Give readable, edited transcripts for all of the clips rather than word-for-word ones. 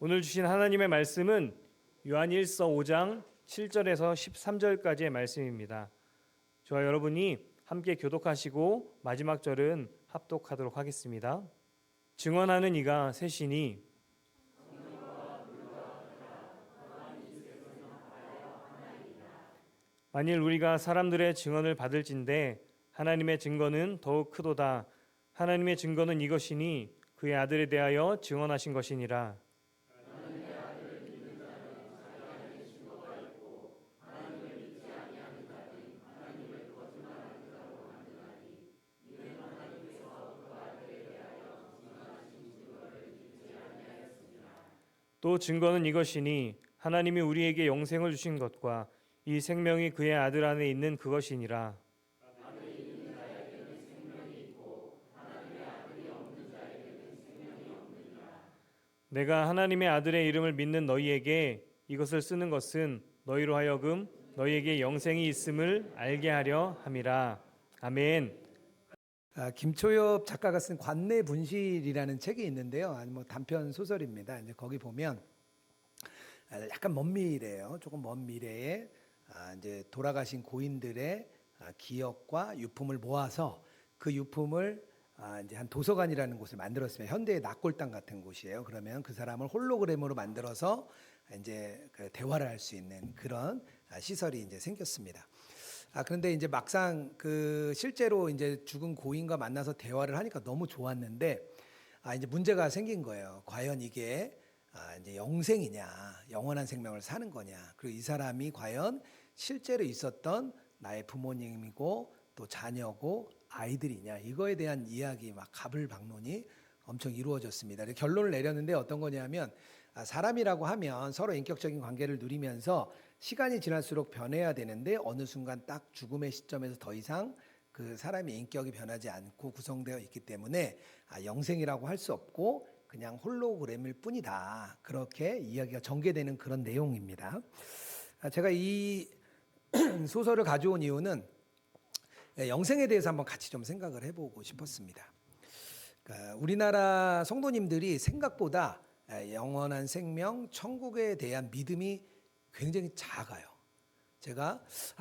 오늘 주신 하나님의 말씀은 요한일서 5장 7절에서 13절까지의 말씀입니다. 저와 여러분이 함께 교독하시고 마지막 절은 합독하도록 하겠습니다. 증언하는 이가 셋이니 만일 우리가 사람들의 증언을 받을진대 하나님의 증거는 더욱 크도다. 하나님의 증거는 이것이니 그의 아들에 대하여 증언하신 것이니라. 또 증거는 이것이니 하나님이 우리에게 영생을 주신 것과 이 생명이 그의 아들 안에 있는 그것이니라. 내가 하나님의 아들의 이름을 믿는 너희에게 이것을 쓰는 것은 너희로 하여금 너희에게 영생이 있음을 알게 하려 함이라. 아멘. 김초엽 작가가 쓴 관내 분실이라는 책이 있는데요. 단편 소설입니다. 이제 거기 보면 약간 먼 미래예요. 조금 먼 미래에 이제 돌아가신 고인들의 기억과 유품을 모아서 그 유품을 이제 한 도서관이라는 곳을 만들었으면 현대의 낙골당 같은 곳이에요. 그러면 그 사람을 홀로그램으로 만들어서 이제 대화를 할 수 있는 그런 시설이 이제 생겼습니다. 그런데 이제 막상 실제로 이제 죽은 고인과 만나서 대화를 하니까 너무 좋았는데 이제 문제가 생긴 거예요. 과연 이게 이제 영생이냐, 영원한 생명을 사는 거냐, 그리고 이 사람이 과연 실제로 있었던 나의 부모님이고 또 자녀고 아이들이냐, 이거에 대한 이야기 막 가불방론이 엄청 이루어졌습니다. 결론을 내렸는데 어떤 거냐면 사람이라고 하면 서로 인격적인 관계를 누리면서 시간이 지날수록 변해야 되는데 어느 순간 딱 죽음의 시점에서 더 이상 그 사람의 인격이 변하지 않고 구성되어 있기 때문에 영생이라고 할 수 없고 그냥 홀로그램일 뿐이다. 그렇게 이야기가 전개되는 그런 내용입니다. 제가 이 소설을 가져온 이유는 영생에 대해서 한번 같이 좀 생각을 해보고 싶었습니다. 그러니까 우리나라 성도님들이 생각보다 영원한 생명, 천국에 대한 믿음이 굉장히 작아요.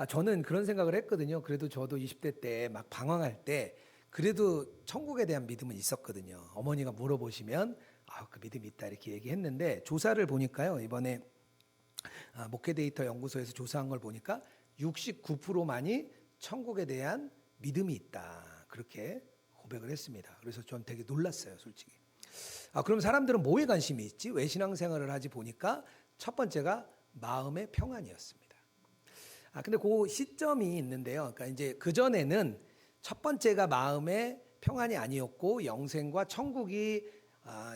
저는 그런 생각을 했거든요. 그래도 저도 20대 때 막 방황할 때 그래도 천국에 대한 믿음은 있었거든요. 어머니가 물어보시면 그 믿음이 있다 이렇게 얘기했는데 조사를 보니까요. 이번에 목회데이터 연구소에서 조사한 걸 보니까 69%만이 천국에 대한 믿음이 있다. 그렇게 고백을 했습니다. 그래서 전 되게 놀랐어요, 솔직히. 그럼 사람들은 뭐에 관심이 있지? 왜 신앙생활을 하지 보니까 첫 번째가 마음의 평안이었습니다. 근데 그 시점이 있는데요. 그러니까 이제 그전에는 첫 번째가 마음의 평안이 아니었고 영생과 천국이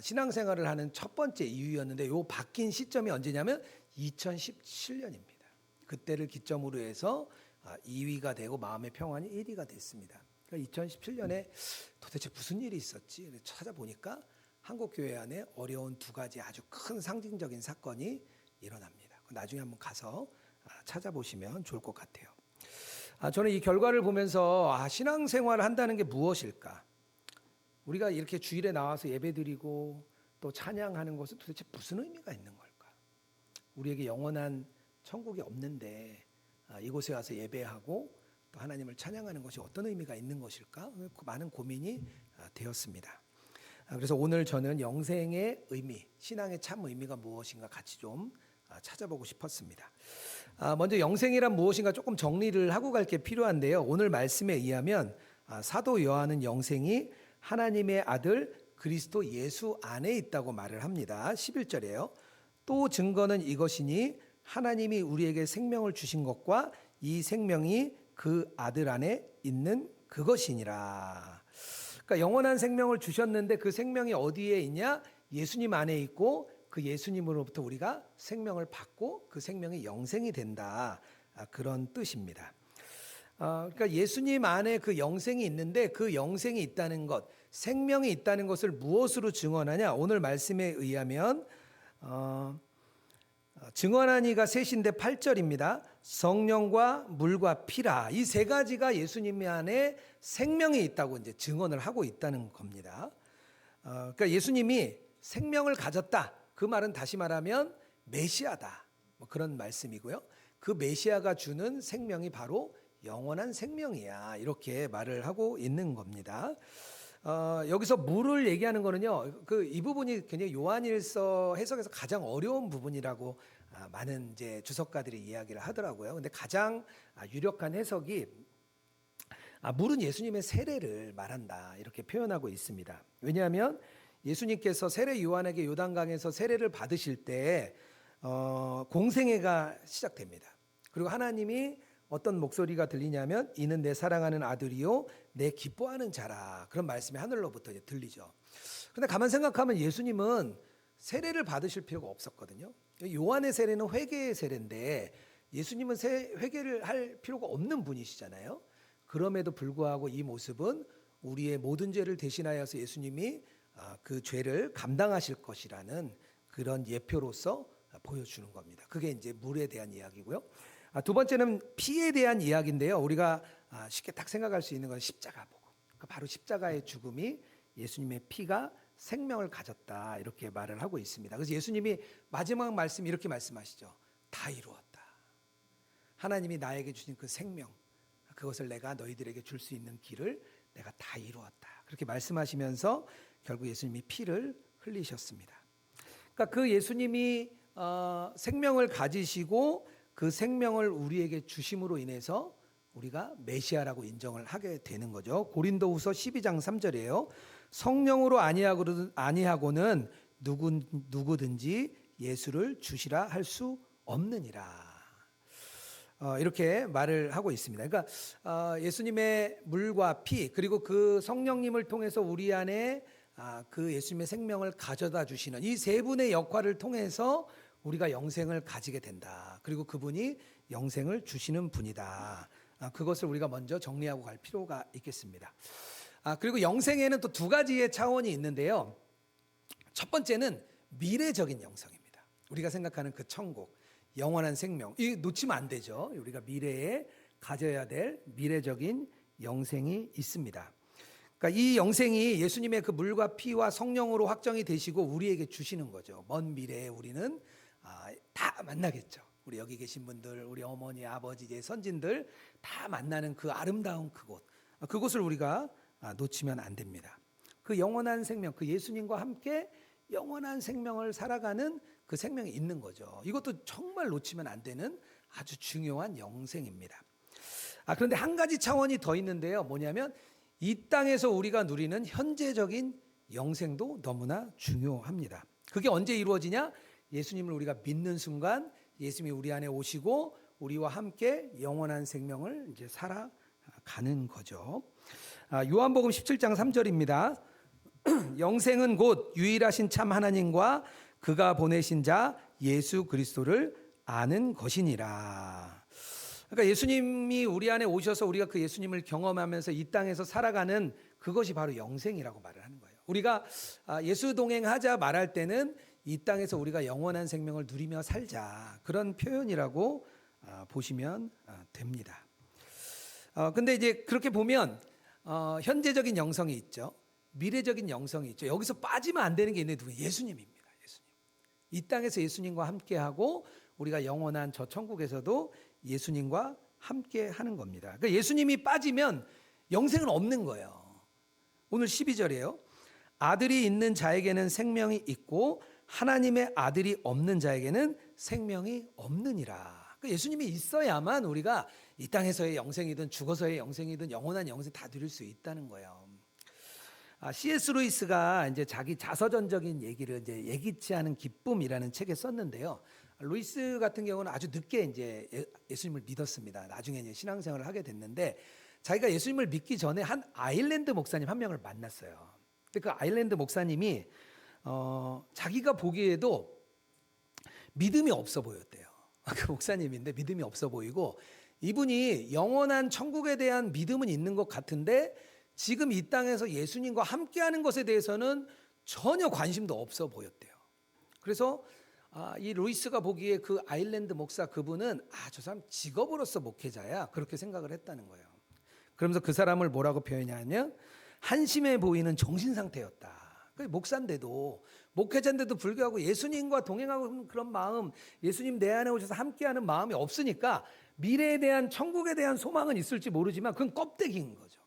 신앙생활을 하는 첫 번째 이유였는데 요 바뀐 시점이 언제냐면 2017년입니다. 그때를 기점으로 해서 2위가 되고 마음의 평안이 1위가 됐습니다. 그러니까 2017년에 도대체 무슨 일이 있었지? 찾아보니까 한국교회 안에 어려운 두 가지 아주 큰 상징적인 사건이 일어납니다. 나중에 한번 가서 찾아보시면 좋을 것 같아요. 저는 이 결과를 보면서 신앙생활을 한다는 게 무엇일까? 우리가 이렇게 주일에 나와서 예배드리고 또 찬양하는 것은 도대체 무슨 의미가 있는 걸까? 우리에게 영원한 천국이 없는데 이곳에 와서 예배하고 또 하나님을 찬양하는 것이 어떤 의미가 있는 것일까? 많은 고민이 되었습니다. 그래서 오늘 저는 영생의 의미, 신앙의 참 의미가 무엇인가 같이 좀 찾아보고 싶었습니다. 먼저 영생이란 무엇인가 조금 정리를 하고 갈 게 필요한데요. 오늘 말씀에 의하면 사도 요한은 영생이 하나님의 아들 그리스도 예수 안에 있다고 말을 합니다. 11절에요. 또 증거는 이것이니 하나님이 우리에게 생명을 주신 것과 이 생명이 그 아들 안에 있는 그것이니라. 그러니까 영원한 생명을 주셨는데 그 생명이 어디에 있냐? 예수님 안에 있고 그 예수님으로부터 우리가 생명을 받고 그 생명이 영생이 된다. 그런 뜻입니다. 그러니까 예수님 안에 그 영생이 있는데 그 영생이 있다는 것, 생명이 있다는 것을 무엇으로 증언하냐? 오늘 말씀에 의하면 증언한 이가 셋인데 8절입니다. 성령과 물과 피라. 이 세 가지가 예수님 안에 생명이 있다고 이제 증언을 하고 있다는 겁니다. 그러니까 예수님이 생명을 가졌다. 그 말은 다시 말하면 메시아다. 뭐 그런 말씀이고요. 그 메시아가 주는 생명이 바로 영원한 생명이야. 이렇게 말을 하고 있는 겁니다. 여기서 물을 얘기하는 거는요. 이 부분이 굉장히 요한일서 해석에서 가장 어려운 부분이라고 많은 이제 주석가들이 이야기를 하더라고요. 근데 가장 유력한 해석이 물은 예수님의 세례를 말한다. 이렇게 표현하고 있습니다. 왜냐하면 예수님께서 세례 요한에게 요단강에서 세례를 받으실 때 공생애가 시작됩니다. 그리고 하나님이 어떤 목소리가 들리냐면 이는 내 사랑하는 아들이요 내 기뻐하는 자라. 그런 말씀이 하늘로부터 이제 들리죠. 근데 가만 생각하면 예수님은 세례를 받으실 필요가 없었거든요. 요한의 세례는 회개의 세례인데 예수님은 회개를 할 필요가 없는 분이시잖아요. 그럼에도 불구하고 이 모습은 우리의 모든 죄를 대신하여서 예수님이 그 죄를 감당하실 것이라는 그런 예표로서 보여주는 겁니다. 그게 이제 물에 대한 이야기고요. 두 번째는 피에 대한 이야기인데요. 우리가 쉽게 딱 생각할 수 있는 건 십자가 보고 바로 십자가의 죽음이 예수님의 피가 생명을 가졌다 이렇게 말을 하고 있습니다. 그래서 예수님이 마지막 말씀 이렇게 말씀하시죠. 다 이루었다. 하나님이 나에게 주신 그 생명 그것을 내가 너희들에게 줄 수 있는 길을 내가 다 이루었다. 그렇게 말씀하시면서 결국 예수님이 피를 흘리셨습니다. 그러니까 그 예수님이 생명을 가지시고 그 생명을 우리에게 주심으로 인해서 우리가 메시아라고 인정을 하게 되는 거죠. 고린도후서 12장 3절이에요. 성령으로 아니하고는 누구든지 예수를 주시라 할 수 없느니라. 이렇게 말을 하고 있습니다. 그러니까 예수님의 물과 피 그리고 그 성령님을 통해서 우리 안에 그 예수님의 생명을 가져다 주시는 이 세 분의 역할을 통해서 우리가 영생을 가지게 된다. 그리고 그분이 영생을 주시는 분이다. 그것을 우리가 먼저 정리하고 갈 필요가 있겠습니다. 그리고 영생에는 또 두 가지의 차원이 있는데요. 첫 번째는 미래적인 영생입니다. 우리가 생각하는 그 천국, 영원한 생명. 이 놓치면 안 되죠. 우리가 미래에 가져야 될 미래적인 영생이 있습니다. 그러니까 이 영생이 예수님의 그 물과 피와 성령으로 확정이 되시고 우리에게 주시는 거죠. 먼 미래에 우리는 다 만나겠죠. 우리 여기 계신 분들, 우리 어머니, 아버지, 이제 선진들 다 만나는 그 아름다운 그곳을 우리가 놓치면 안 됩니다. 그 영원한 생명, 그 예수님과 함께 영원한 생명을 살아가는 그 생명이 있는 거죠. 이것도 정말 놓치면 안 되는 아주 중요한 영생입니다. 그런데 한 가지 차원이 더 있는데요. 뭐냐면 이 땅에서 우리가 누리는 현재적인 영생도 너무나 중요합니다. 그게 언제 이루어지냐? 예수님을 우리가 믿는 순간 예수님이 우리 안에 오시고 우리와 함께 영원한 생명을 이제 살아가는 거죠. 요한복음 17장 3절입니다. 영생은 곧 유일하신 참 하나님과 그가 보내신 자 예수 그리스도를 아는 것이니라. 그러니까 예수님이 우리 안에 오셔서 우리가 그 예수님을 경험하면서 이 땅에서 살아가는 그것이 바로 영생이라고 말을 하는 거예요. 우리가 예수 동행하자 말할 때는 이 땅에서 우리가 영원한 생명을 누리며 살자 그런 표현이라고 보시면 됩니다. 근데 이제 그렇게 보면 현재적인 영성이 있죠. 미래적인 영성이 있죠. 여기서 빠지면 안 되는 게 있는데 누구? 예수님입니다. 예수님. 이 땅에서 예수님과 함께하고 우리가 영원한 저 천국에서도 예수님과 함께하는 겁니다. 그러니까 예수님이 빠지면 영생은 없는 거예요. 오늘 12절이에요. 아들이 있는 자에게는 생명이 있고 하나님의 아들이 없는 자에게는 생명이 없느니라. 그러니까 예수님이 있어야만 우리가 이 땅에서의 영생이든 죽어서의 영생이든 영원한 영생 다 누릴 수 있다는 거예요. C.S. 루이스가 이제 자기 자서전적인 얘기를 이제 예기치 않은 기쁨이라는 책에 썼는데요. 루이스 같은 경우는 아주 늦게 이제 예수님을 믿었습니다. 나중에 이제 신앙생활을 하게 됐는데 자기가 예수님을 믿기 전에 한 아일랜드 목사님 한 명을 만났어요. 근데 그 아일랜드 목사님이 자기가 보기에도 믿음이 없어 보였대요. 그 목사님인데 믿음이 없어 보이고 이분이 영원한 천국에 대한 믿음은 있는 것 같은데 지금 이 땅에서 예수님과 함께하는 것에 대해서는 전혀 관심도 없어 보였대요. 그래서 이 루이스가 보기에 그 아일랜드 목사 그분은 저 사람 직업으로서 목회자야 그렇게 생각을 했다는 거예요. 그러면서 그 사람을 뭐라고 표현하냐면 한심해 보이는 정신 상태였다 목사인데도 목회자인데도 불구하고 예수님과 동행하고 그런 마음, 예수님 내 안에 오셔서 함께하는 마음이 없으니까 미래에 대한 천국에 대한 소망은 있을지 모르지만 그건 껍데기인 거죠.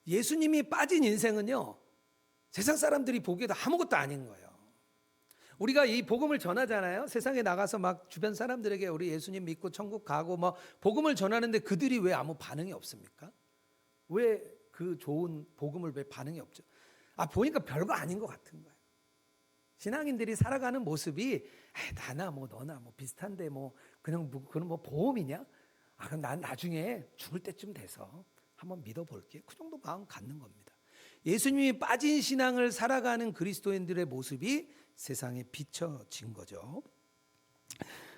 예수님이 빠진 인생은요, 세상 사람들이 보기에도 아무것도 아닌 거예요. 우리가 이 복음을 전하잖아요. 세상에 나가서 막 주변 사람들에게 우리 예수님 믿고 천국 가고 뭐 복음을 전하는데 그들이 왜 아무 반응이 없습니까? 왜 그 좋은 복음을 왜 반응이 없죠? 보니까 별거 아닌 것 같은 거예요. 신앙인들이 살아가는 모습이 나나 뭐 너나 뭐 비슷한데 뭐 그냥 그건 뭐 보험이냐? 그럼 난 나중에 죽을 때쯤 돼서 한번 믿어볼게. 그 정도 마음 갖는 겁니다. 예수님이 빠진 신앙을 살아가는 그리스도인들의 모습이 세상에 비춰진 거죠.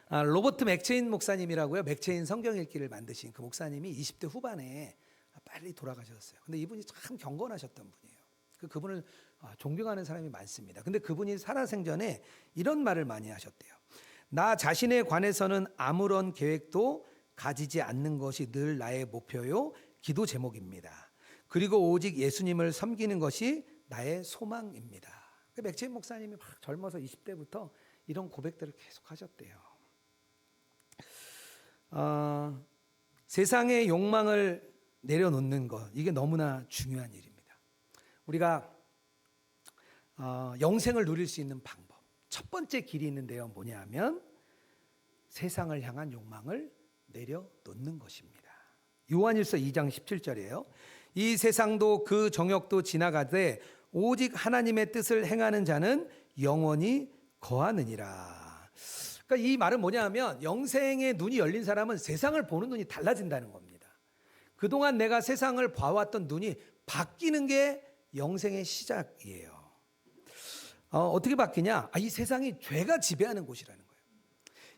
로버트 맥체인 목사님이라고요. 맥체인 성경 읽기를 만드신 그 목사님이 20대 후반에 빨리 돌아가셨어요. 근데 이분이 참 경건하셨던 분이에요. 그분을 존경하는 사람이 많습니다. 근데 그분이 살아생전에 이런 말을 많이 하셨대요. 나 자신에 관해서는 아무런 계획도 가지지 않는 것이 늘 나의 목표요, 기도 제목입니다. 그리고 오직 예수님을 섬기는 것이 나의 소망입니다. 맥체인 목사님이 막 젊어서 20대부터 이런 고백들을 계속 하셨대요. 세상의 욕망을 내려놓는 것, 이게 너무나 중요한 일입니다. 우리가 영생을 누릴 수 있는 방법, 첫 번째 길이 있는데요. 뭐냐면 세상을 향한 욕망을 내려놓는 것입니다. 요한일서 2장 17절이에요. 이 세상도 그 정욕도 지나가되 오직 하나님의 뜻을 행하는 자는 영원히 거하느니라. 그러니까 이 말은 뭐냐면 영생의 눈이 열린 사람은 세상을 보는 눈이 달라진다는 겁니다. 그동안 내가 세상을 봐왔던 눈이 바뀌는 게 영생의 시작이에요. 어떻게 바뀌냐? 이 세상이 죄가 지배하는 곳이라는 거예요.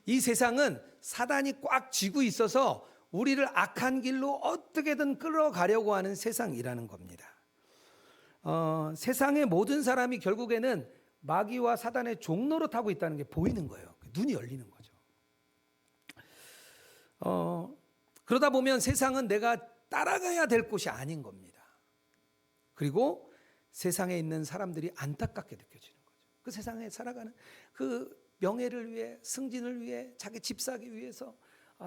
이 세상은 사단이 꽉 쥐고 있어서 우리를 악한 길로 어떻게든 끌어가려고 하는 세상이라는 겁니다. 세상의 모든 사람이 결국에는 마귀와 사단의 종로로 타고 있다는 게 보이는 거예요. 눈이 열리는 거죠. 그러다 보면 세상은 내가 따라가야 될 곳이 아닌 겁니다. 그리고 세상에 있는 사람들이 안타깝게 느껴지는 거죠. 그 세상에 살아가는 그 명예를 위해, 승진을 위해, 자기 집 사기 위해서,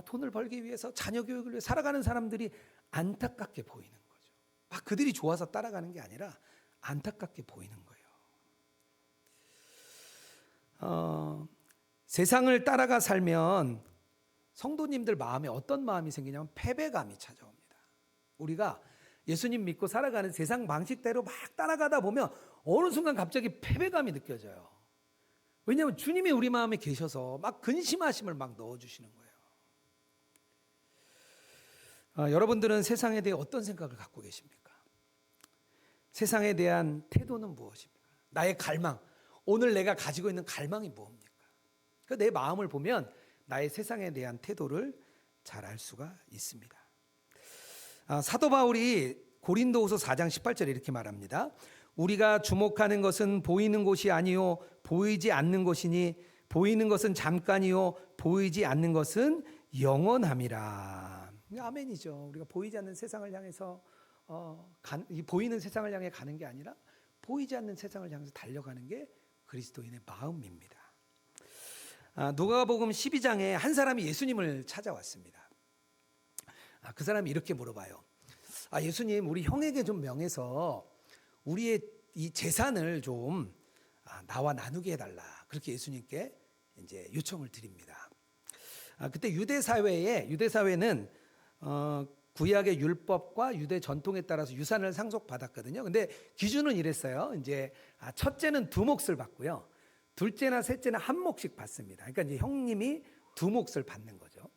돈을 벌기 위해서, 자녀 교육을 위해 살아가는 사람들이 안타깝게 보이는 거죠. 막 그들이 좋아서 따라가는 게 아니라 안타깝게 보이는 거예요. 세상을 따라가 살면 성도님들 마음에 어떤 마음이 생기냐면 패배감이 찾아옵니다. 우리가 예수님 믿고 살아가는 세상 방식대로 막 따라가다 보면 어느 순간 갑자기 패배감이 느껴져요. 왜냐하면 주님이 우리 마음에 계셔서 막 근심하심을 막 넣어주시는 거예요. 여러분들은 세상에 대해 어떤 생각을 갖고 계십니까? 세상에 대한 태도는 무엇입니까? 나의 갈망, 오늘 내가 가지고 있는 갈망이 뭡니까? 내 마음을 보면 나의 세상에 대한 태도를 잘 알 수가 있습니다. 사도 바울이 고린도후서 4장 18절에 이렇게 말합니다. 우리가 주목하는 것은 보이는 것이 아니요 보이지 않는 것이니 보이는 것은 잠깐이요 보이지 않는 것은 영원함이라. 아멘이죠. 우리가 보이지 않는 세상을 향해서 보이는 세상을 향해 가는 게 아니라 보이지 않는 세상을 향해서 달려가는 게 그리스도인의 마음입니다. 누가복음 12장에 한 사람이 예수님을 찾아왔습니다. 그 사람이 이렇게 물어봐요. 예수님, 우리 형에게 좀 명해서 우리의 이 재산을 좀 나와 나누게 해달라. 그렇게 예수님께 이제 요청을 드립니다. 그때 유대 사회는 구약의 율법과 유대 전통에 따라서 유산을 상속받았거든요. 근데 기준은 이랬어요. 이제 첫째는 2몫을 받고요. 둘째나 셋째는 1몫씩 받습니다. 그러니까 이제 형님이 2몫을 받는 거죠.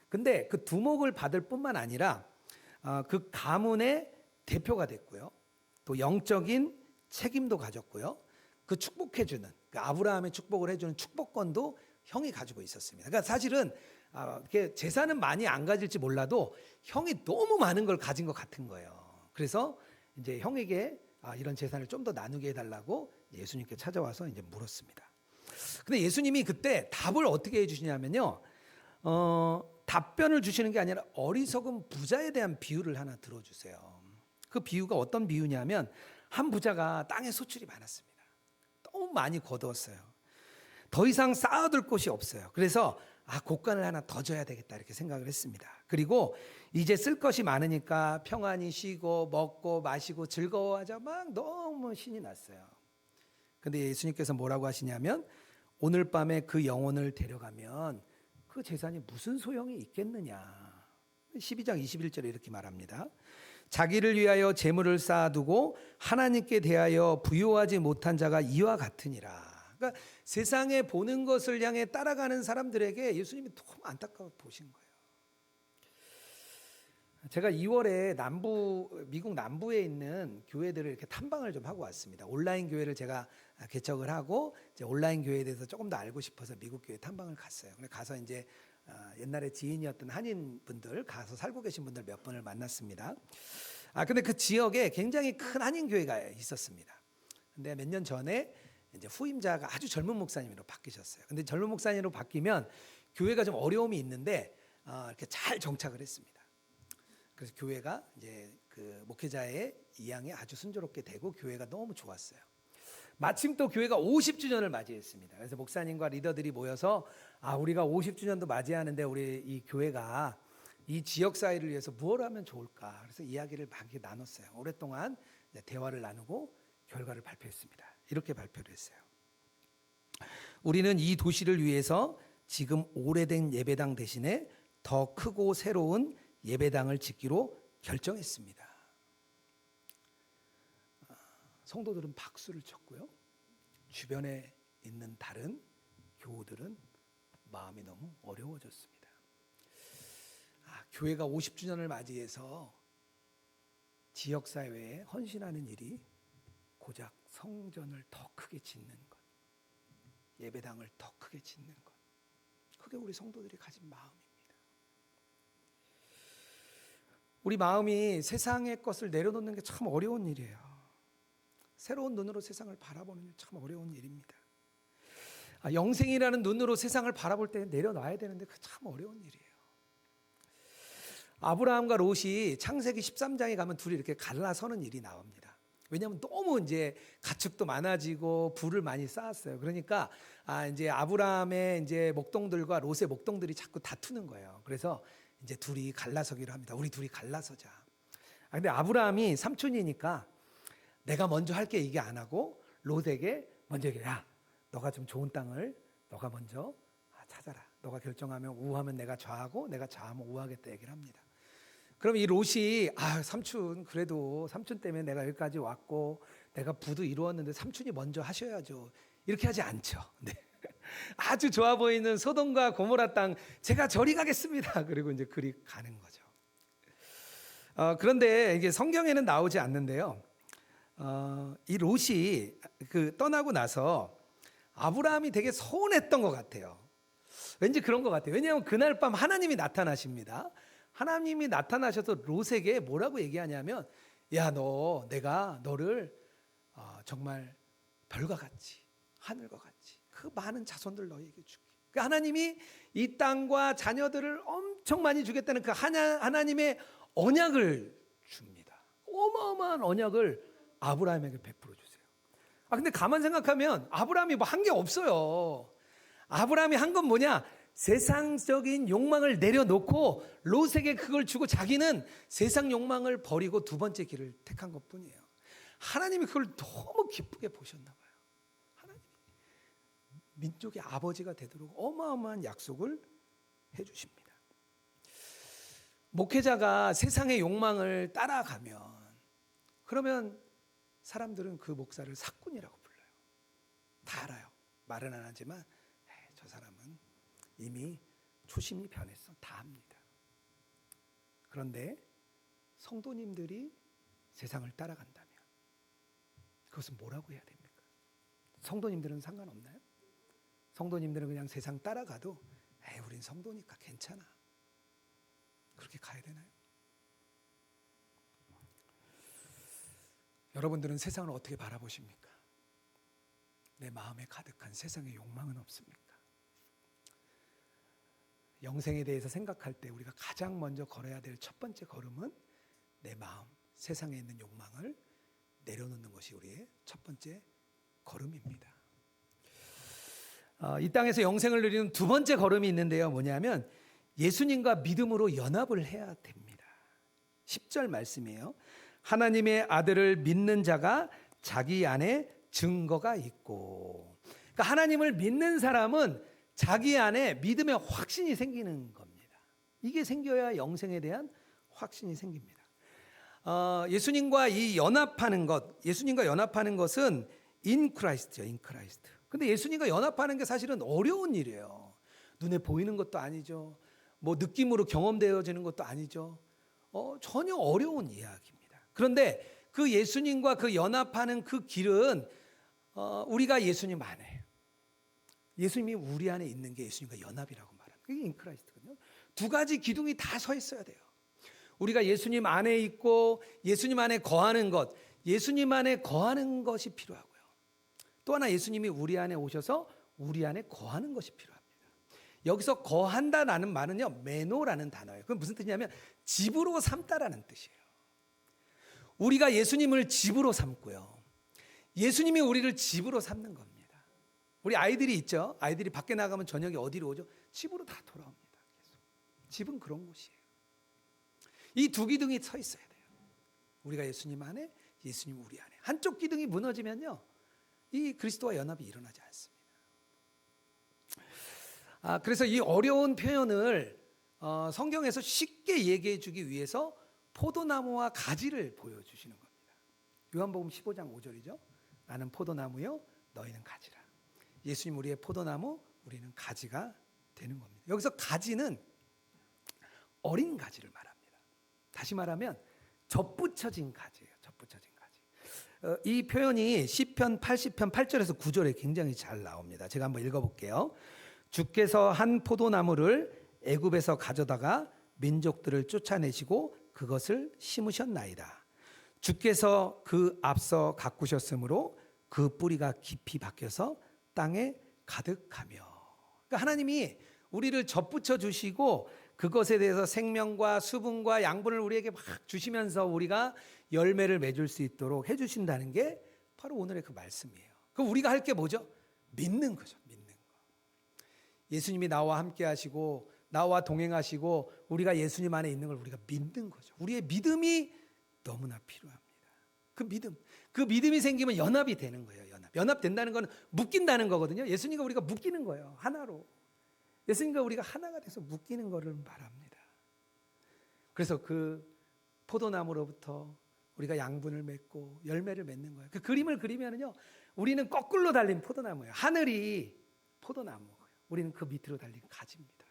근데 그 2몫을 받을 뿐만 아니라 그 가문의 대표가 됐고요. 또 영적인 책임도 가졌고요. 그 축복해주는, 그 아브라함의 축복을 해주는 축복권도 형이 가지고 있었습니다. 그러니까 사실은 이렇게 재산은 많이 안 가질지 몰라도 형이 너무 많은 걸 가진 것 같은 거예요. 그래서 이제 형에게 이런 재산을 좀 더 나누게 해달라고 예수님께 찾아와서 이제 물었습니다. 근데 예수님이 그때 답을 어떻게 해주시냐면요, 답변을 주시는 게 아니라 어리석은 부자에 대한 비유를 하나 들어주세요. 그 비유가 어떤 비유냐면 한 부자가 땅에 소출이 많았습니다. 너무 많이 거두었어요. 더 이상 쌓아둘 곳이 없어요. 그래서 곡간을 하나 더 져야 되겠다 이렇게 생각을 했습니다. 그리고 이제 쓸 것이 많으니까 평안히 쉬고 먹고 마시고 즐거워하자 막 너무 신이 났어요. 근데 예수님께서 뭐라고 하시냐면 오늘 밤에 그 영혼을 데려가면 그 재산이 무슨 소용이 있겠느냐. 12장 21절에 이렇게 말합니다. 자기를 위하여 재물을 쌓아두고 하나님께 대하여 부요하지 못한 자가 이와 같으니라. 그러니까 세상에 보는 것을 향해 따라가는 사람들에게 예수님이 너무 안타까워 보신 거예요. 제가 2월에 미국 남부에 있는 교회들을 이렇게 탐방을 좀 하고 왔습니다. 온라인 교회를 제가 개척을 하고 이제 온라인 교회에 대해서 조금 더 알고 싶어서 미국 교회 탐방을 갔어요. 근데 가서 이제 옛날에 지인이었던 한인분들 가서 살고 계신 분들 몇 분을 만났습니다. 근데 그 지역에 굉장히 큰 한인 교회가 있었습니다. 근데 몇 년 전에 이제 후임자가 아주 젊은 목사님으로 바뀌셨어요. 근데 젊은 목사님으로 바뀌면 교회가 좀 어려움이 있는데 이렇게 잘 정착을 했습니다. 그래서 교회가 이제 그 목회자의 이양에 아주 순조롭게 되고 교회가 너무 좋았어요. 마침 또 교회가 50주년을 맞이했습니다. 그래서 목사님과 리더들이 모여서 우리가 50주년도 맞이하는데 우리 이 교회가 이 지역 사회를 위해서 무엇을 하면 좋을까? 그래서 이야기를 막 나눴어요. 오랫동안 대화를 나누고 결과를 발표했습니다. 이렇게 발표를 했어요. 우리는 이 도시를 위해서 지금 오래된 예배당 대신에 더 크고 새로운 예배당을 짓기로 결정했습니다. 성도들은 박수를 쳤고요. 주변에 있는 다른 교우들은 마음이 너무 어려워졌습니다. 교회가 50주년을 맞이해서 지역사회에 헌신하는 일이 고작 성전을 더 크게 짓는 것, 예배당을 더 크게 짓는 것, 그게 우리 성도들이 가진 마음입니다. 우리 마음이 세상의 것을 내려놓는 게 참 어려운 일이에요. 새로운 눈으로 세상을 바라보는 게 참 어려운 일입니다. 영생이라는 눈으로 세상을 바라볼 때 내려놔야 되는데 그 참 어려운 일이에요. 아브라함과 롯이 창세기 13장에 가면 둘이 이렇게 갈라서는 일이 나옵니다. 왜냐하면 너무 이제 가축도 많아지고 부를 많이 쌓았어요. 그러니까 이제 아브라함의 이제 목동들과 롯의 목동들이 자꾸 다투는 거예요. 그래서 이제 둘이 갈라서기로 합니다. 우리 둘이 갈라서자. 근데 아브라함이 삼촌이니까 내가 먼저 할게 이게 안 하고 롯에게 먼저 얘기해. 야, 너가 좀 좋은 땅을 너가 먼저 찾아라. 너가 결정하면 우하면 내가 좌하고 내가 좌하면 우하겠다 얘기를 합니다. 그럼 이 롯이 삼촌 그래도 삼촌 때문에 내가 여기까지 왔고 내가 부도 이루었는데 삼촌이 먼저 하셔야죠. 이렇게 하지 않죠. 네. 아주 좋아 보이는 소돔과 고모라 땅 제가 저리 가겠습니다. 그리고 이제 그리 가는 거죠. 그런데 이게 성경에는 나오지 않는데요. 이 롯이 떠나고 나서 아브라함이 되게 서운했던 것 같아요. 왠지 그런 것 같아요. 왜냐하면 그날 밤 하나님이 나타나십니다. 하나님이 나타나셔서 롯에게 뭐라고 얘기하냐면 야, 내가 너를 정말 별과 같이 하늘과 같이 그 많은 자손들 너에게 줄게. 하나님이 이 땅과 자녀들을 엄청 많이 주겠다는 그 하나님의 언약을 줍니다. 어마어마한 언약을 아브라함에게 베풀어 주세요. 근데 가만 생각하면 아브라함이 뭐 한 게 없어요. 아브라함이 한 건 뭐냐? 세상적인 욕망을 내려놓고 롯에게 그걸 주고 자기는 세상 욕망을 버리고 두 번째 길을 택한 것뿐이에요. 하나님이 그걸 너무 기쁘게 보셨나 봐요. 하나님이 민족의 아버지가 되도록 어마어마한 약속을 해주십니다. 목회자가 세상의 욕망을 따라가면 그러면 사람들은 그 목사를 사꾼이라고 불러요. 다 알아요. 말은 안 하지만 저 사람은 이미 초심이 변했어. 다 압니다. 그런데 성도님들이 세상을 따라간다면 그것은 뭐라고 해야 됩니까? 성도님들은 상관없나요? 성도님들은 그냥 세상 따라가도 우린 성도니까 괜찮아. 그렇게 가야 되나요? 여러분들은 세상을 어떻게 바라보십니까? 내 마음에 가득한 세상의 욕망은 없습니까? 영생에 대해서 생각할 때 우리가 가장 먼저 걸어야 될 첫 번째 걸음은 내 마음, 세상에 있는 욕망을 내려놓는 것이 우리의 첫 번째 걸음입니다. 이 땅에서 영생을 누리는 두 번째 걸음이 있는데요. 뭐냐면 예수님과 믿음으로 연합을 해야 됩니다. 10절 말씀이에요. 하나님의 아들을 믿는 자가 자기 안에 증거가 있고. 그러니까 하나님을 믿는 사람은 자기 안에 믿음의 확신이 생기는 겁니다. 이게 생겨야 영생에 대한 확신이 생깁니다. 예수님과 이 연합하는 것, 예수님과 연합하는 것은 in Christ죠, in Christ. 근데 예수님과 연합하는 게 사실은 어려운 일이에요. 눈에 보이는 것도 아니죠. 뭐 느낌으로 경험되어지는 것도 아니죠. 전혀 어려운 이야기입니다. 그런데 그 예수님과 그 연합하는 그 길은 우리가 예수님 안에, 예수님이 우리 안에 있는 게 예수님과 연합이라고 말합니다. 그게 in Christ거든요. 두 가지 기둥이 다 서 있어야 돼요. 우리가 예수님 안에 있고 예수님 안에 거하는 것, 예수님 안에 거하는 것이 필요하고요. 또 하나 예수님이 우리 안에 오셔서 우리 안에 거하는 것이 필요합니다. 여기서 거한다라는 말은요, 메노라는 단어예요. 그건 무슨 뜻이냐면 집으로 삼다라는 뜻이에요. 우리가 예수님을 집으로 삼고요. 예수님이 우리를 집으로 삼는 겁니다. 우리 아이들이 있죠. 아이들이 밖에 나가면 저녁에 어디로 오죠? 집으로 다 돌아옵니다. 집은 그런 곳이에요. 이 두 기둥이 서 있어야 돼요. 우리가 예수님 안에, 예수님 우리 안에. 한쪽 기둥이 무너지면요, 이 그리스도와 연합이 일어나지 않습니다. 그래서 이 어려운 표현을 성경에서 쉽게 얘기해 주기 위해서 포도나무와 가지를 보여주시는 겁니다. 요한복음 15장 5절이죠. 나는 포도나무요, 너희는 가지라. 예수님 우리의 포도나무, 우리는 가지가 되는 겁니다. 여기서 가지는 어린 가지를 말합니다. 다시 말하면 접붙여진 가지예요. 접붙여진 가지. 이 표현이 시편 80편 8절에서 9절에 굉장히 잘 나옵니다. 제가 한번 읽어볼게요. 주께서 한 포도나무를 애굽에서 가져다가 민족들을 쫓아내시고 그것을 심으셨나이다. 주께서 그 앞서 가꾸셨으므로 그 뿌리가 깊이 박혀서 땅에 가득하며. 그러니까 하나님이 우리를 접붙여 주시고 그것에 대해서 생명과 수분과 양분을 우리에게 막 주시면서 우리가 열매를 맺을 수 있도록 해주신다는 게 바로 오늘의 그 말씀이에요. 그럼 우리가 할 게 뭐죠? 믿는 거죠. 믿는 거. 예수님이 나와 함께 하시고 나와 동행하시고 우리가 예수님 안에 있는 걸 우리가 믿는 거죠. 우리의 믿음이 너무나 필요합니다. 그 믿음이 생기면 연합이 되는 거예요. 연합된다는 건 묶인다는 거거든요. 예수님과 우리가 묶이는 거예요. 하나로. 예수님과 우리가 하나가 돼서 묶이는 것을 말합니다. 그래서 그 포도나무로부터 우리가 양분을 맺고 열매를 맺는 거예요. 그 그림을 그리면은요, 우리는 거꾸로 달린 포도나무예요. 하늘이 포도나무고요. 우리는 그 밑으로 달린 가지입니다.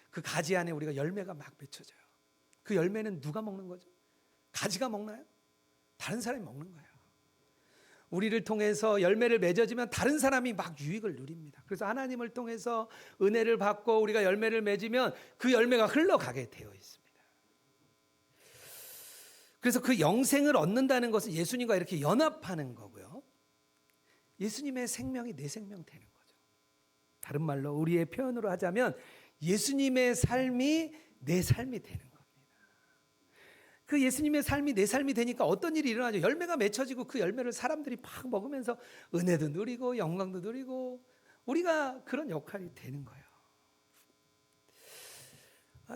그 가지 안에 우리가 열매가 막 맺혀져요. 그 열매는 누가 먹는 거죠? 가지가 먹나요? 다른 사람이 먹는 거예요. 우리를 통해서 열매를 맺어지면 다른 사람이 막 유익을 누립니다. 그래서 하나님을 통해서 은혜를 받고 우리가 열매를 맺으면 그 열매가 흘러가게 되어 있습니다. 그래서 그 영생을 얻는다는 것은 예수님과 이렇게 연합하는 거고요. 예수님의 생명이 내 생명 되는 거죠. 다른 말로 우리의 표현으로 하자면 예수님의 삶이 내 삶이 되는 겁니다. 그 예수님의 삶이 내 삶이 되니까 어떤 일이 일어나죠? 열매가 맺혀지고 그 열매를 사람들이 막 먹으면서 은혜도 누리고 영광도 누리고 우리가 그런 역할이 되는 거예요.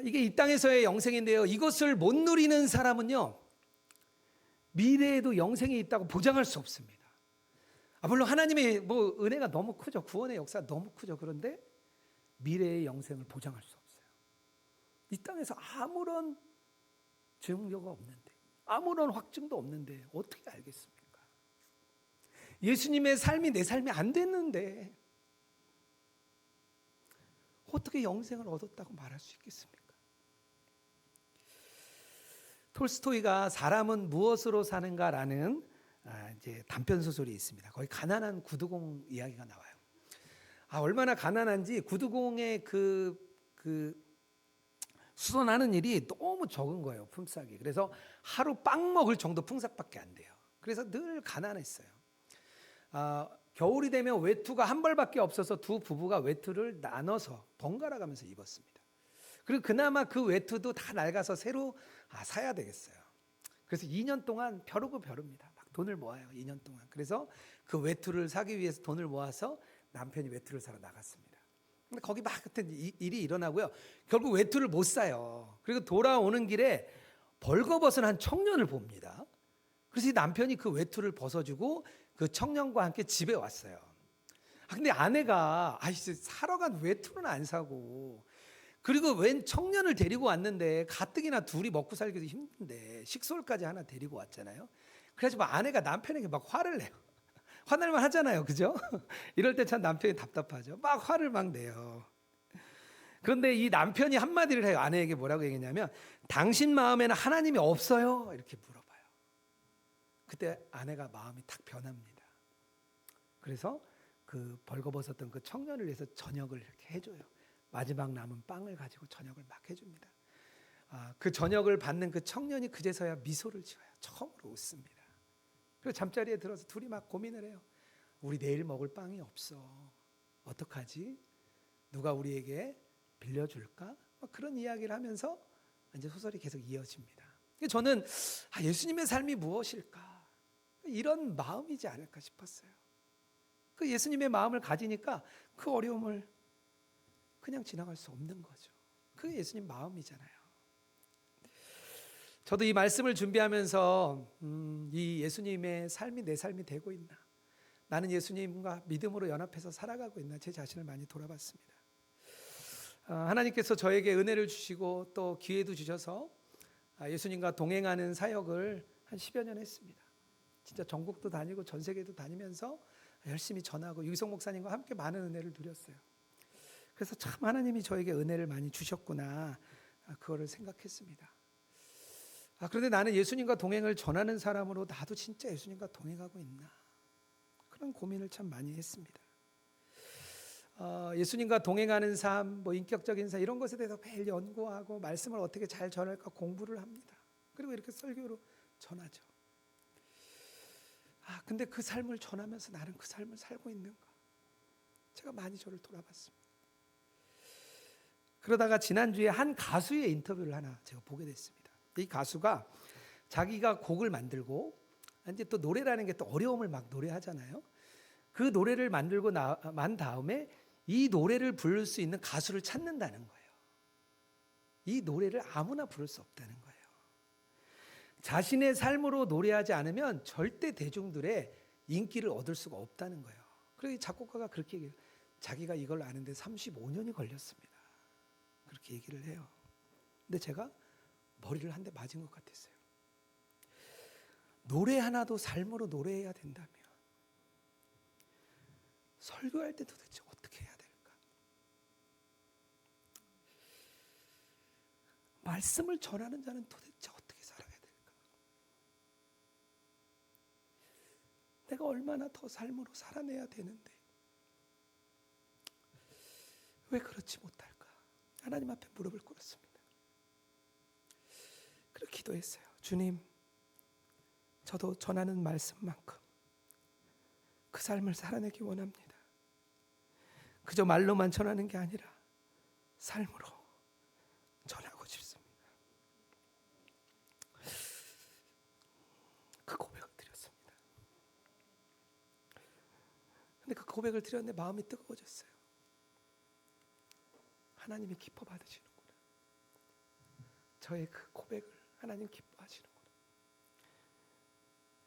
이게 이 땅에서의 영생인데요. 이것을 못 누리는 사람은요, 미래에도 영생이 있다고 보장할 수 없습니다. 물론 하나님의 은혜가 너무 크죠. 구원의 역사가 너무 크죠. 그런데 미래의 영생을 보장할 수 없어요. 이 땅에서 아무런 증거가 없는데, 아무런 확증도 없는데 어떻게 알겠습니까? 예수님의 삶이 내 삶이 안 됐는데 어떻게 영생을 얻었다고 말할 수 있겠습니까? 톨스토이가 사람은 무엇으로 사는가라는 이제 단편 소설이 있습니다. 거기 가난한 구두공 이야기가 나와요. 얼마나 가난한지 구두공의 그 수선하는 일이 너무 적은 거예요. 품삯이. 그래서 하루 빵 먹을 정도 품삯밖에 안 돼요. 그래서 늘 가난했어요. 겨울이 되면 외투가 한 벌밖에 없어서 두 부부가 외투를 나눠서 번갈아 가면서 입었습니다. 그리고 그나마 그 외투도 다 낡아서 새로 사야 되겠어요. 그래서 2년 동안 벼르고 벼릅니다. 막 돈을 모아요. 2년 동안. 그래서 그 외투를 사기 위해서 돈을 모아서 남편이 외투를 사러 나갔습니다. 근데 거기 막 그때 일이 일어나고요. 결국 외투를 못 사요. 그리고 돌아오는 길에 벌거벗은 한 청년을 봅니다. 그래서 이 남편이 그 외투를 벗어주고 그 청년과 함께 집에 왔어요. 근데 아내가 아이씨 사러 간 외투는 안 사고 그리고 웬 청년을 데리고 왔는데 가뜩이나 둘이 먹고 살기도 힘든데 식솔까지 하나 데리고 왔잖아요. 그래서 막 아내가 남편에게 막 화를 내요. 화날만 하잖아요, 그죠? 이럴 때 참 남편이 답답하죠. 막 화를 막 내요. 그런데 이 남편이 한마디를 해요. 아내에게 뭐라고 얘기했냐면 당신 마음에는 하나님이 없어요 이렇게 물어봐요. 그때 아내가 마음이 탁 변합니다. 그래서 그 벌거벗었던 그 청년을 위해서 저녁을 이렇게 해줘요. 마지막 남은 빵을 가지고 저녁을 막 해줍니다. 그 저녁을 받는 그 청년이 그제서야 미소를 지어요. 처음으로 웃습니다. 그리고 잠자리에 들어서 둘이 막 고민을 해요. 우리 내일 먹을 빵이 없어. 어떡하지? 누가 우리에게 빌려줄까? 그런 이야기를 하면서 이제 소설이 계속 이어집니다. 저는 예수님의 삶이 무엇일까? 이런 마음이지 않을까 싶었어요. 그 예수님의 마음을 가지니까 그 어려움을 그냥 지나갈 수 없는 거죠. 그게 예수님 마음이잖아요. 저도 이 말씀을 준비하면서 이 예수님의 삶이 내 삶이 되고 있나? 나는 예수님과 믿음으로 연합해서 살아가고 있나? 제 자신을 많이 돌아봤습니다. 하나님께서 저에게 은혜를 주시고 또 기회도 주셔서 예수님과 동행하는 사역을 한 10여 년 했습니다. 진짜 전국도 다니고 전 세계도 다니면서 열심히 전하고 유기성 목사님과 함께 많은 은혜를 누렸어요. 그래서 참 하나님이 저에게 은혜를 많이 주셨구나 그거를 생각했습니다. 그런데 나는 예수님과 동행을 전하는 사람으로 나도 진짜 예수님과 동행하고 있나 그런 고민을 참 많이 했습니다. 예수님과 동행하는 삶, 인격적인 삶 이런 것에 대해서 매일 연구하고 말씀을 어떻게 잘 전할까 공부를 합니다. 그리고 이렇게 설교로 전하죠. 근데 그 삶을 전하면서 나는 그 삶을 살고 있는가? 제가 많이 저를 돌아봤습니다. 그러다가 지난주에 한 가수의 인터뷰를 하나 제가 보게 됐습니다. 이 가수가 자기가 곡을 만들고 이제 또 노래라는 게 또 어려움을 막 노래하잖아요. 그 노래를 만들고 난 다음에 이 노래를 부를 수 있는 가수를 찾는다는 거예요. 이 노래를 아무나 부를 수 없다는 거예요. 자신의 삶으로 노래하지 않으면 절대 대중들의 인기를 얻을 수가 없다는 거예요. 그리고 이 작곡가가 그렇게 얘기해요. 자기가 이걸 아는데 35년이 걸렸습니다. 그렇게 얘기를 해요. 근데 제가 머리를 한 대 맞은 것 같았어요. 노래 하나도 삶으로 노래해야 된다면 설교할 때 도대체 어떻게 해야 될까? 말씀을 전하는 자는 도대체 어떻게 살아야 될까? 내가 얼마나 더 삶으로 살아내야 되는데 왜 그렇지 못할까? 하나님 앞에 무릎을 꿇었습니다. 그리고 기도했어요. 주님, 저도 전하는 말씀만큼 그 삶을 살아내기 원합니다. 그저 말로만 전하는 게 아니라 삶으로 전하고 싶습니다. 그 고백을 드렸습니다. 근데 그 고백을 드렸는데 마음이 뜨거워졌어요. 하나님이 기뻐 받으시는구나. 저의 그 고백을 하나님 기뻐하시는구나.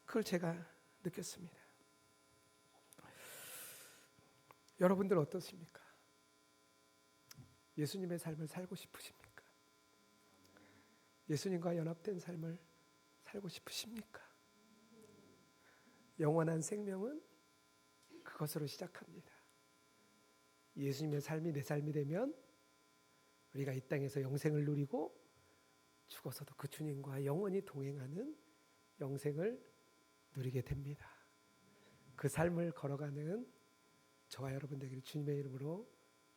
그걸 제가 느꼈습니다. 여러분들 어떻습니까? 예수님의 삶을 살고 싶으십니까? 예수님과 연합된 삶을 살고 싶으십니까? 영원한 생명은 그것으로 시작합니다. 예수님의 삶이 내 삶이 되면 우리가 이 땅에서 영생을 누리고 죽어서도 그 주님과 영원히 동행하는 영생을 누리게 됩니다. 그 삶을 걸어가는 저와 여러분 되기를 주님의 이름으로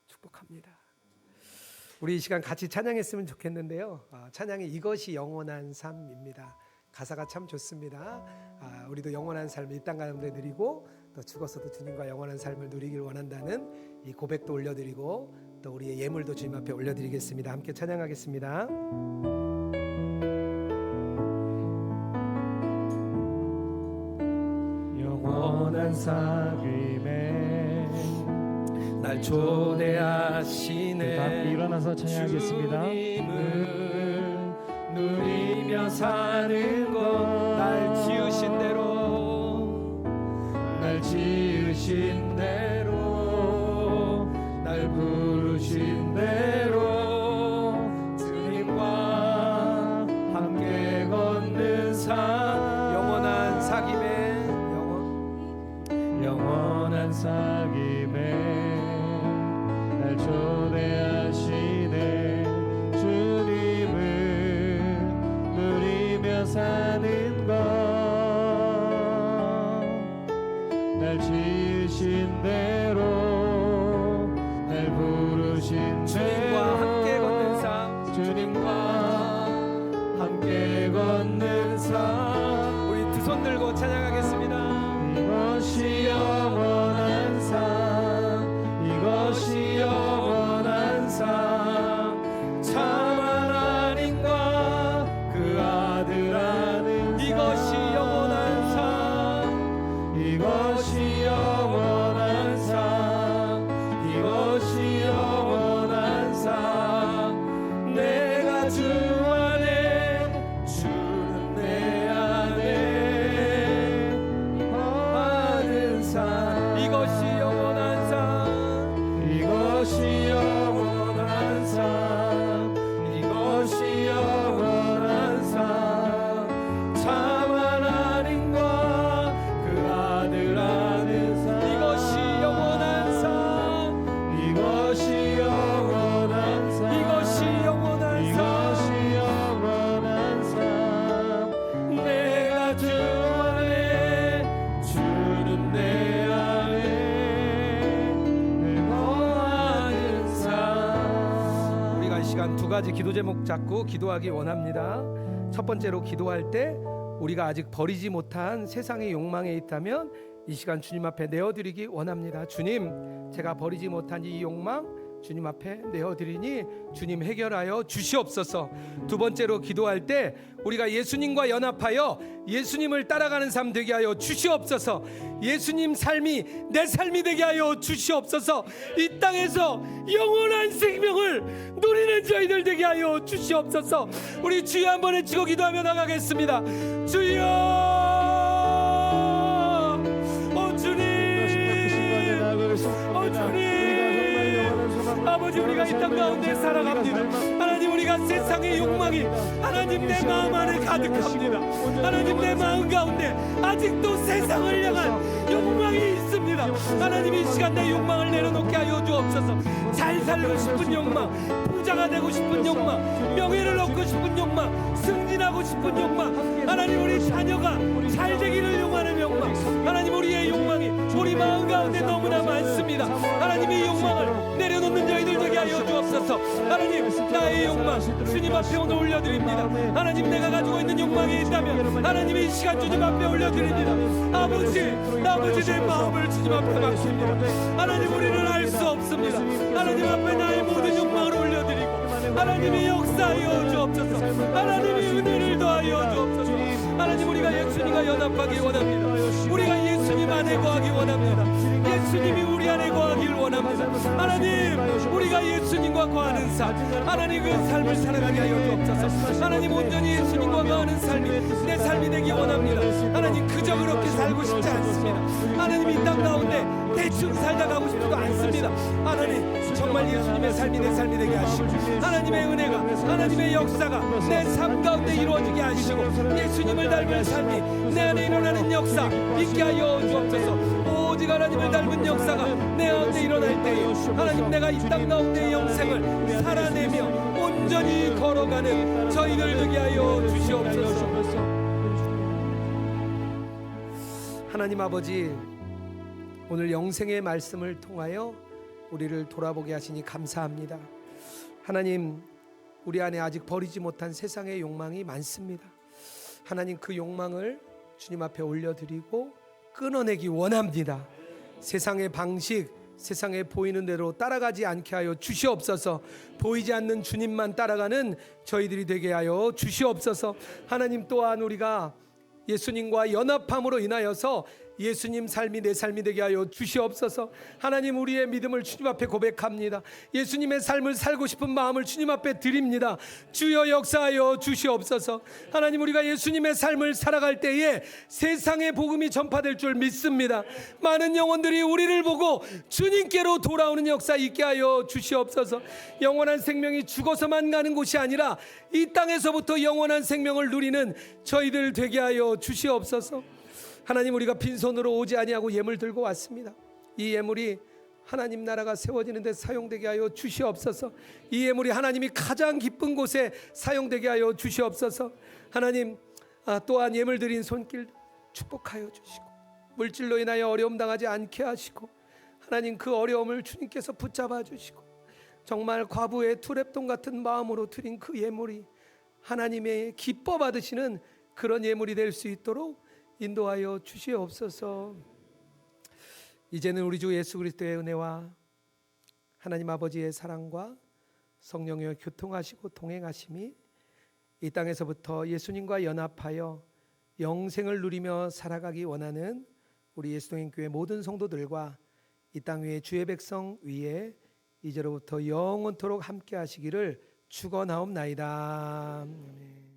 축복합니다. 우리 이 시간 같이 찬양했으면 좋겠는데요. 찬양이 이것이 영원한 삶입니다. 가사가 참 좋습니다. 우리도 영원한 삶을 이 땅 가운데 누리고 또 죽어서도 주님과 영원한 삶을 누리길 원한다는 이 고백도 올려드리고 또 우리의 예물도 주님 앞에 올려드리겠습니다. 함께 찬양하겠습니다. 사귐에 날 초대하시네. 다 함께 일어나서 찬양하겠습니다. 주님을 누리며 사는 것 날 지으신 대로 날 지으신 대로 날 부르신 대로 주님과 함께 걷는 삶 영원한 사귐에 영원한 사귐에 날 초대하시네. 주님을 누리며 사는 것 날 지으신 대로 날 부르신 주님과 함께 걷는 삶 주님과 함께 걷는 삶 우리 두 손 들고 찬양하겠습니다. 이것이 영원한 삶 이것이 영원한 삶 참 하나님과 그 아들 아는 이것이 영원한 삶 이것이 영원한 삶 이것이 영원한 삶 내가 주 안에 주는 내 안에 거하는 삶 이것이 영원한 삶 이것이 영원한 삶 이것이 영원한 삶참 하나님과 그 아들 아는 삶 이것이 영원한 삶 이것이 영원한 삶 이것이 영원한 삶 이것이 영원한 삶 내가 주 안에 주는 내 안에 거하는 삶 우리가 이 시간 두 가지 기도 제목 잡고 기도하기 원합니다. 첫 번째로 기도할 때 우리가 아직 버리지 못한 세상의 욕망에 있다면 이 시간 주님 앞에 내어드리기 원합니다. 주님, 제가 버리지 못한 이 욕망 주님 앞에 내어드리니 주님 해결하여 주시옵소서. 두 번째로 기도할 때 우리가 예수님과 연합하여 예수님을 따라가는 삶 되게 하여 주시옵소서. 예수님 삶이 내 삶이 되게 하여 주시옵소서. 이 땅에서 영원한 생명을 누리는 저희들 되게 하여 주시옵소서. 우리 주여 한번 외치고 기도하며 나가겠습니다. 주여, 주님, 주님, 아버지, 우리가 이 땅 가운데 살아갑니다. 하나님, 우리가 세상의 욕망이 하나님 내 마음 안에 가득합니다. 하나님, 내 마음 가운데 아직도 세상을 향한 욕망이 있습니다. 하나님, 이 시간 내 욕망을 내려놓게 하여 주옵소서. 잘 살고 싶은 욕망, 부자가 되고 싶은 욕망, 명예를 얻고 싶은 욕망, 승진하고 싶은 욕망, 하나님, 우리 자녀가 잘 되기를 용하는 욕망, 하나님, 우리의 욕망이 우리 마음 가운데 너무나 많습니다. 하나님, 이 욕망을 내려놓는 저희들 되게 하여 주옵소서. 하나님, 나의 욕망 주님 앞에 오늘 올려드립니다. 하나님, 내가 가지고 있는 욕망이 있다면 하나님, 이 시간 주님 앞에 올려드립니다. 아버지, 내 마음을 주님 앞에 맡깁니다. 하나님, 우리는 알 수 없습니다. 하나님 앞에 나의 모든 욕망을 올려드리고 하나님이 역사하여 주옵소서. 하나님이 은혜를 더하여 주옵소서. 하나님, 우리가 예수님과 연합하기 원합니다. 우리가 예수님 안에 거하기 원합니다. 예수님이 우리 안에 거하기를 원합니다. 하나님, 우리가 예수님과 거하는 삶, 하나님 그 삶을 살아가게 하여 주옵소서. 하나님, 온전히 예수님과 거하는 삶이 내 삶이 되기 원합니다. 하나님, 그저 그렇게 살고 싶지 않습니다. 하나님, 이 땅 가운데 대충 살다 가고 싶지도 않습니다. 하나님, 정말 예수님의 삶이 내 삶이 되게 하시고 하나님의 은혜가, 하나님의 역사가 내 삶 가운데 이루어지게 하시고 예수님을 닮은 삶이 내 안에 일어나는 역사 있게 하여 주옵소서. 오직 하나님을 닮은 역사가 내 가운데 일어날 때에 하나님, 내가 이 땅 가운데의 영생을 살아내며 온전히 걸어가는 저희들 되게 하여 주시옵소서. 하나님 아버지, 오늘 영생의 말씀을 통하여 우리를 돌아보게 하시니 감사합니다. 하나님, 우리 안에 아직 버리지 못한 세상의 욕망이 많습니다. 하나님, 그 욕망을 주님 앞에 올려드리고 끊어내기 원합니다. 세상의 방식, 세상에 보이는 대로 따라가지 않게 하여 주시옵소서. 보이지 않는 주님만 따라가는 저희들이 되게 하여 주시옵소서. 하나님, 또한 우리가 예수님과 연합함으로 인하여서 예수님 삶이 내 삶이 되게 하여 주시옵소서. 하나님, 우리의 믿음을 주님 앞에 고백합니다. 예수님의 삶을 살고 싶은 마음을 주님 앞에 드립니다. 주여 역사하여 주시옵소서. 하나님, 우리가 예수님의 삶을 살아갈 때에 세상의 복음이 전파될 줄 믿습니다. 많은 영혼들이 우리를 보고 주님께로 돌아오는 역사 있게 하여 주시옵소서. 영원한 생명이 죽어서만 가는 곳이 아니라 이 땅에서부터 영원한 생명을 누리는 저희들 되게 하여 주시옵소서. 하나님, 우리가 빈손으로 오지 아니하고 예물 들고 왔습니다. 이 예물이 하나님 나라가 세워지는 데 사용되게 하여 주시옵소서. 이 예물이 하나님이 가장 기쁜 곳에 사용되게 하여 주시옵소서. 하나님, 또한 예물 드린 손길 축복하여 주시고 물질로 인하여 어려움 당하지 않게 하시고, 하나님 그 어려움을 주님께서 붙잡아 주시고, 정말 과부의 투랩돈 같은 마음으로 드린 그 예물이 하나님의 기뻐 받으시는 그런 예물이 될 수 있도록 인도하여 주시옵소서. 이제는 우리 주 예수 그리스도의 은혜와 하나님 아버지의 사랑과 성령의 교통하시고 동행하심이 이 땅에서부터 예수님과 연합하여 영생을 누리며 살아가기 원하는 우리 예수동행교회 모든 성도들과 이 땅 위에 주의 백성 위에 이제로부터 영원토록 함께 하시기를 축원하옵나이다. 아멘.